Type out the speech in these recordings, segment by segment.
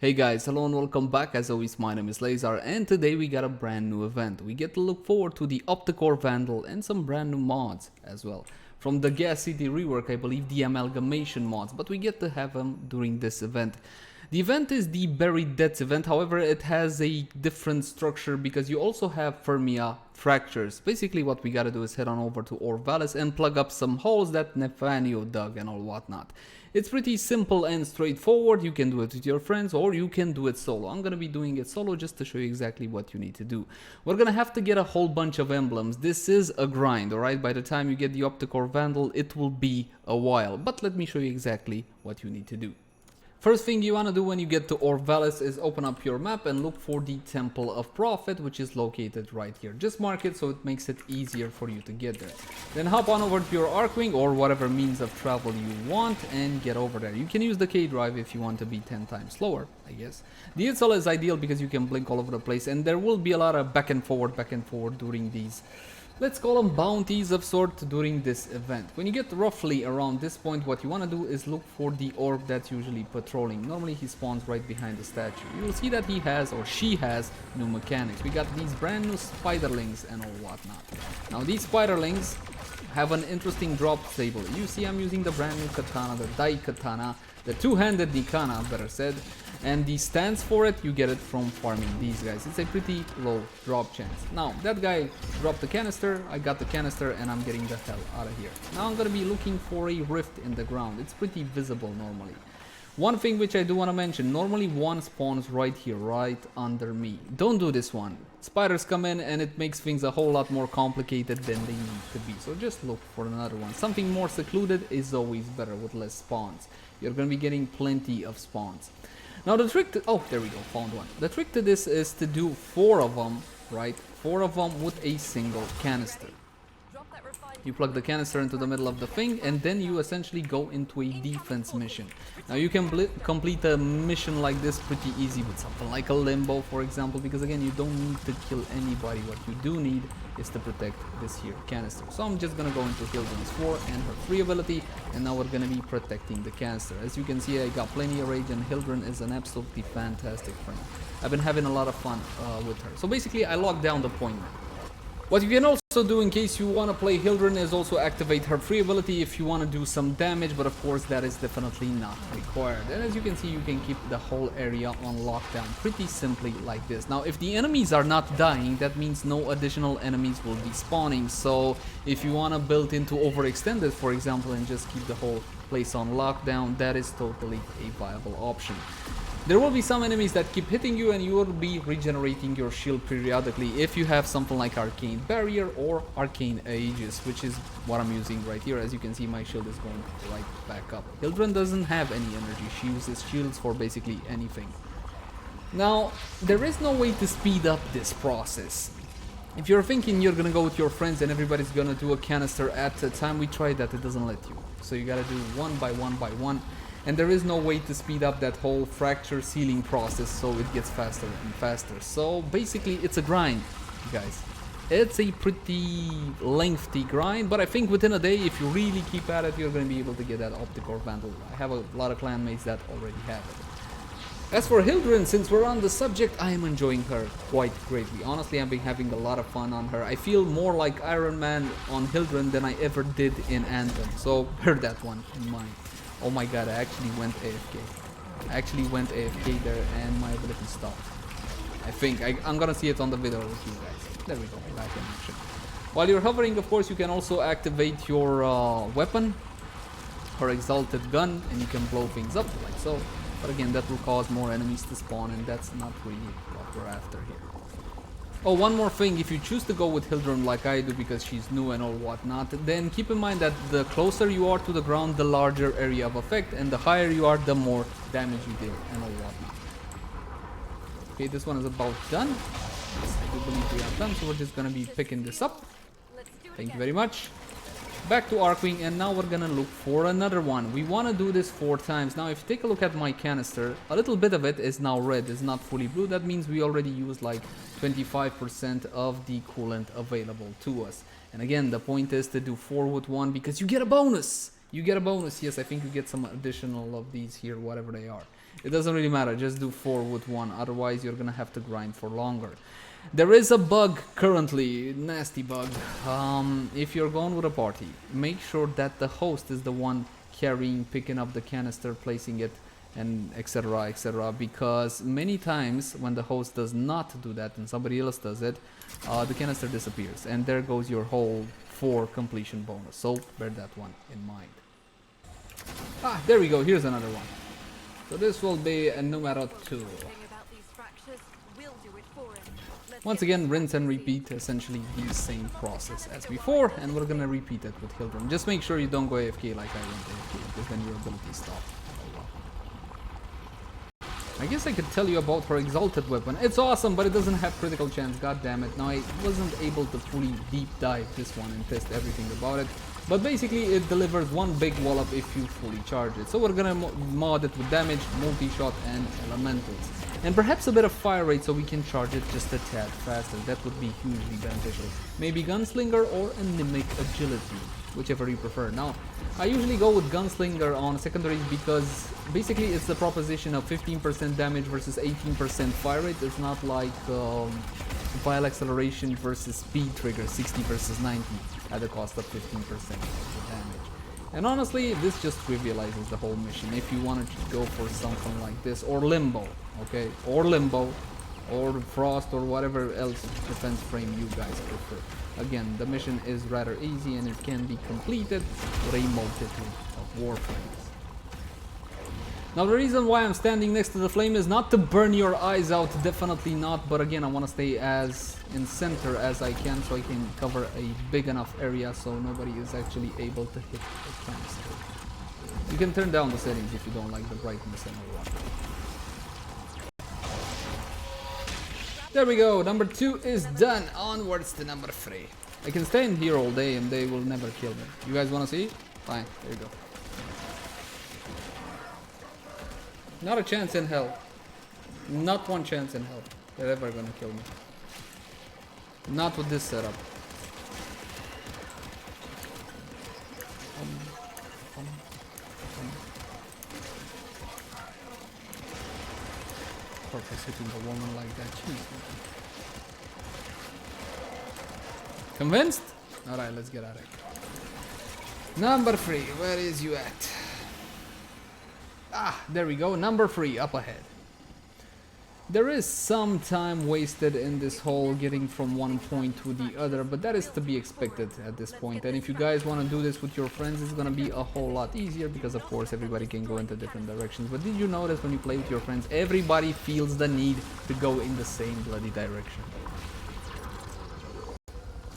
Hey guys, hello and welcome back. As always, my name is Leyzar and today we got a brand new event. We get to look forward to the Opticor Vandal and some brand new mods as well. From the Gas City rework, I believe the Amalgamation mods, but we get to have them during this event. The event is the Buried Deaths event, however it has a different structure because you also have Thermia Fractures. Basically what we gotta do is head on over to Orb Vallis and plug up some holes that Nathaniel dug and all whatnot. It's pretty simple and straightforward. You can do it with your friends or you can do it solo. I'm gonna be doing it solo just to show you exactly what you need to do. We're gonna have to get a whole bunch of emblems. This is a grind, alright? By the time you get the Opticor Vandal, it will be a while. But let me show you exactly what you need to do. First thing you want to do when you get to Orb Vallis is open up your map and look for the Temple of Prophet, which is located right here. Just mark it so it makes it easier for you to get there. Then hop on over to your Arcane or whatever means of travel you want and get over there. You can use the K drive if you want to be 10 times slower, I guess. The Itzel is ideal because you can blink all over the place and there will be a lot of back and forward during these, let's call them bounties of sort during this event. When you get roughly around this point, what you want to do is look for the orb that's usually patrolling. Normally he spawns right behind the statue. You will see that he has or she has new mechanics. We got these brand new spiderlings and all whatnot. Now these spiderlings have an interesting drop table. You see I'm using the brand new katana, the Dai katana, the Two Handed Nikanas better said. And the stance for it, you get it from farming these guys. It's a pretty low drop chance. Now, that guy dropped the canister, I got the canister, and I'm getting the hell out of here. Now I'm gonna be looking for a rift in the ground. It's pretty visible normally. One thing which I do want to mention, normally one spawns right here, right under me. Don't do this one. Spiders come in and it makes things a whole lot more complicated than they need to be. So just look for another one. Something more secluded is always better with less spawns. You're gonna be getting plenty of spawns. Now the trick to, oh there we go, found one. The trick to this is to do 4 of them, right? 4 of them with a single canister. You plug the canister into the middle of the thing and then you essentially go into a defense mission. Now you can complete a mission like this pretty easy with something like a limbo, for example, because again you don't need to kill anybody. What you do need is to protect this here canister. So I'm just gonna go into Hildryn's 4 and her 3 ability, and now we're gonna be protecting the canister. As you can see, I got plenty of rage and Hildryn is an absolutely fantastic friend. I've been having a lot of fun with her. So basically I locked down the point now. What you can also do in case you want to play Hildryn is also activate her free ability if you want to do some damage, but of course that is definitely not required. And as you can see, you can keep the whole area on lockdown pretty simply like this. Now if the enemies are not dying, that means no additional enemies will be spawning. So if you want to build into Overextended, for example, and just keep the whole place on lockdown, that is totally a viable option. There will be some enemies that keep hitting you and you will be regenerating your shield periodically if you have something like Arcane Barrier or Arcane Aegis, which is what I'm using right here. As you can see, my shield is going right back up. Hildryn doesn't have any energy. She uses shields for basically anything. Now, there is no way to speed up this process. If you're thinking you're gonna go with your friends and everybody's gonna do a canister at a time, we tried that, it doesn't let you. So you gotta do one by one. And there is no way to speed up that whole fracture sealing process so it gets faster and faster. So basically it's a grind, you guys. It's a pretty lengthy grind, but I think within a day, if you really keep at it, you're going to be able to get that Opticor Vandal. I have a lot of clanmates that already have it. As for Hildryn, since we're on the subject, I am enjoying her quite greatly. Honestly, I've been having a lot of fun on her. I feel more like Iron Man on Hildryn than I ever did in Anthem. So bear that one in mind. Oh my god, I actually went AFK. There and my ability stopped. I think. I'm gonna see it on the video with you guys. There we go, back in action. While you're hovering, of course, you can also activate your weapon, her exalted gun, and you can blow things up like so. But again, that will cause more enemies to spawn, and that's not really what we're after here. Oh, one more thing, if you choose to go with Hildryn like I do because she's new and all whatnot, then keep in mind that the closer you are to the ground, the larger area of effect, and the higher you are, the more damage you deal and all whatnot. Okay, this one is about done. Yes, I do believe we are done, so we're just gonna be picking this up. Thank you very much. Back to Arcane, and now we're gonna look for another one. We want to do this 4 times. Now if you take a look at my canister, a little bit of it is now red, it's not fully blue. That means we already used like 25% of the coolant available to us. And again, the point is to do 4 with 1 because you get a bonus. Yes, I think you get some additional of these here, whatever they are. It doesn't really matter, just do 4 with 1, otherwise you're gonna have to grind for longer. There is a bug currently, nasty bug. If you're going with a party, make sure that the host is the one carrying, picking up the canister, placing it, and etc, etc, because many times when the host does not do that and somebody else does it, the canister disappears, and there goes your whole 4 completion bonus, so bear that one in mind. Ah, there we go, here's another one. So this will be a numero 2. Once again, rinse and repeat, essentially the same process as before, and we're gonna repeat it with Hildryn. Just make sure you don't go AFK like I went AFK, because then your abilities stop. I guess I could tell you about her exalted weapon. It's awesome, but it doesn't have critical chance, god damn it. Now I wasn't able to fully deep dive this one and test everything about it, but basically it delivers one big wallop if you fully charge it. So we're gonna mod it with damage, multi-shot, and elementals. And perhaps a bit of fire rate so we can charge it just a tad faster. That would be hugely beneficial. Maybe Gunslinger or Anemic Agility, whichever you prefer. Now, I usually go with Gunslinger on secondaries because basically it's the proposition of 15% damage versus 18% fire rate. It's not like Vile Acceleration versus Speed Trigger, 60 versus 90 at the cost of 15% of the damage. And honestly, this just trivializes the whole mission if you wanted to go for something like this, or Limbo, okay? Or Limbo, or Frost, or whatever else defense frame you guys prefer. Again, the mission is rather easy and it can be completed with a multitude of Warframes. Now the reason why I'm standing next to the flame is not to burn your eyes out, definitely not, but again I want to stay as in center as I can so I can cover a big enough area so nobody is actually able to hit the canister. You can turn down the settings if you don't like the brightness and all that. There we go, number 2 is done, onwards to number 3. I can stay in here all day and they will never kill me. You guys want to see? Fine, there you go. Not a chance in hell. Not one chance in hell. They're ever gonna kill me. Not with this setup. Corpus hitting a woman like that. Jeez. Convinced? Alright, let's get at it. Number 3, where is you at? Ah, there we go, number 3, up ahead. There is some time wasted in this whole getting from one point to the other, but that is to be expected at this point. And if you guys want to do this with your friends, it's gonna be a whole lot easier because of course everybody can go into different directions. But did you notice when you play with your friends, everybody feels the need to go in the same bloody direction?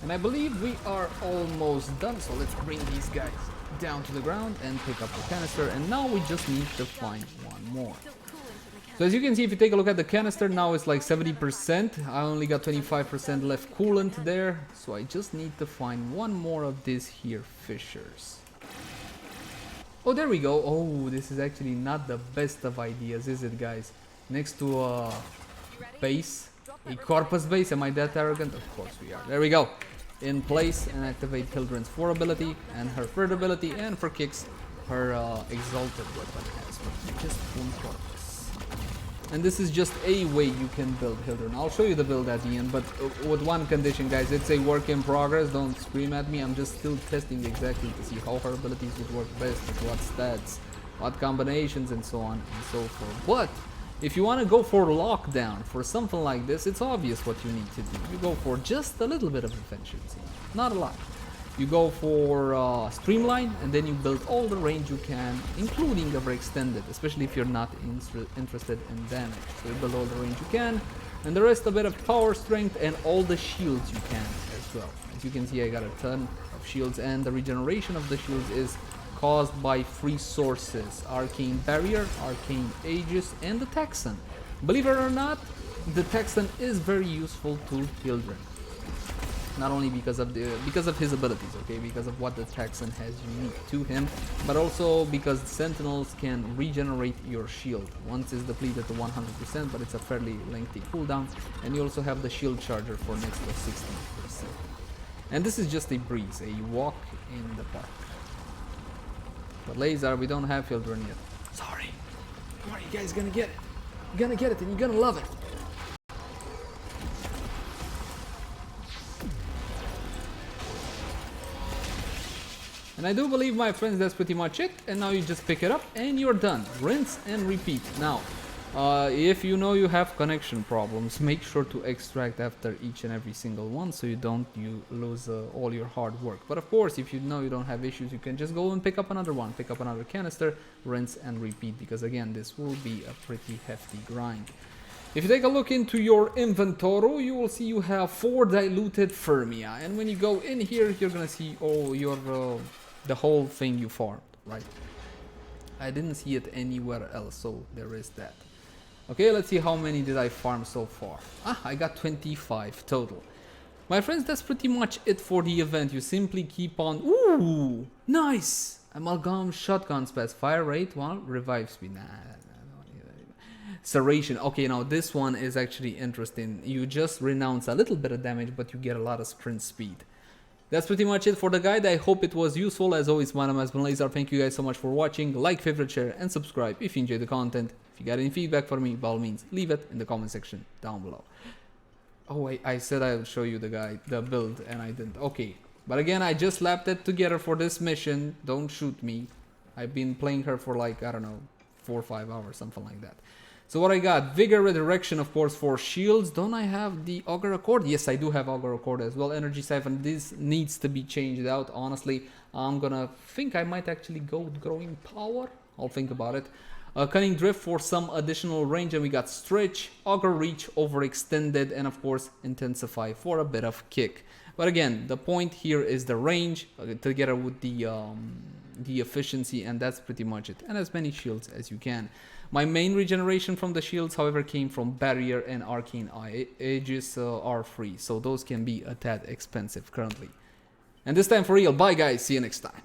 And I believe we are almost done, so let's bring these guys down to the ground and pick up the canister, and now we just need to find one more. So as you can see, if you take a look at the canister, now it's like 70%. I only got 25% left coolant there, so I just need to find one more of these here fissures. Oh, there we go. Oh, this is actually not the best of ideas, is it, guys? Next to a base, a corpus base. Am I that arrogant? Of course we are. There we go. In place, and activate Hildryn's 4 ability and her 3rd ability, and for kicks her exalted weapon has just one corpus. And this is just a way you can build Hildryn. I'll show you the build at the end, but with one condition, guys. It's a work in progress. Don't scream at me. I'm just still testing exactly to see how her abilities would work best, with what stats, what combinations, and so on and so forth. But if you want to go for lockdown, for something like this, it's obvious what you need to do. You go for just a little bit of efficiency, not a lot. You go for streamline, and then you build all the range you can, including overextended, especially if you're not interested in damage. So you build all the range you can, and the rest a bit of power, strength, and all the shields you can as well. As you can see, I got a ton of shields, and the regeneration of the shields is caused by 3 sources: Arcane Barrier, Arcane Aegis, and the Texan. Believe it or not, the Texan is very useful to Hildryn. Not only because of his abilities, okay, because of what the Texan has unique to him, but also because Sentinels can regenerate your shield. Once it's depleted to 100%, but it's a fairly lengthy cooldown, and you also have the shield charger for next to 60%. And this is just a breeze, a walk in the park. But Leyzar, we don't have Hildryn yet. Sorry. Come on, you guys gonna get it. You're gonna get it and you're gonna love it. And I do believe, my friends, that's pretty much it. And now you just pick it up and you're done. Rinse and repeat. Now, if you know you have connection problems, make sure to extract after each and every single one so you lose all your hard work. But of course, if you know you don't have issues, you can just go and pick up another one, pick up another canister, rinse and repeat, because again, this will be a pretty hefty grind. If you take a look into your inventory, you will see you have 4 diluted Thermia, and when you go in here, you're gonna see all your the whole thing you farmed, right? I didn't see it anywhere else, so there is that. Okay, let's see how many did I farm so far. I got 25 total. My friends, that's pretty much it for the event. You simply keep on... Ooh, nice! Amalgam shotgun Spazz. Fire rate, 1, revive speed. Nah, Serration. Okay, now this one is actually interesting. You just renounce a little bit of damage, but you get a lot of sprint speed. That's pretty much it for the guide. I hope it was useful. As always, my name has been Leyzar. Thank you guys so much for watching. Like, favorite, share, and subscribe if you enjoyed the content. If you got any feedback for me, by all means, leave it in the comment section down below. Oh wait, I said I would show you the build, and I didn't. Okay, but again, I just slapped it together for this mission. Don't shoot me. I've been playing her for like, I don't know, 4 or 5 hours, something like that. So what I got, Vigor Resurrection, of course, for shields. Don't I have the Augur Accord? Yes, I do have Augur Accord as well. Energy Siphon, this needs to be changed out. Honestly, I'm gonna think I might actually go with Growing Power. I'll think about it. Cunning Drift for some additional range, and we got Stretch, Augur Reach, Overextended, and of course Intensify for a bit of kick. But again, the point here is the range together with the efficiency, and that's pretty much it. And as many shields as you can. My main regeneration from the shields, however, came from Barrier and Arcane Aegis are free, so those can be a tad expensive currently. And this time for real, bye guys, see you next time.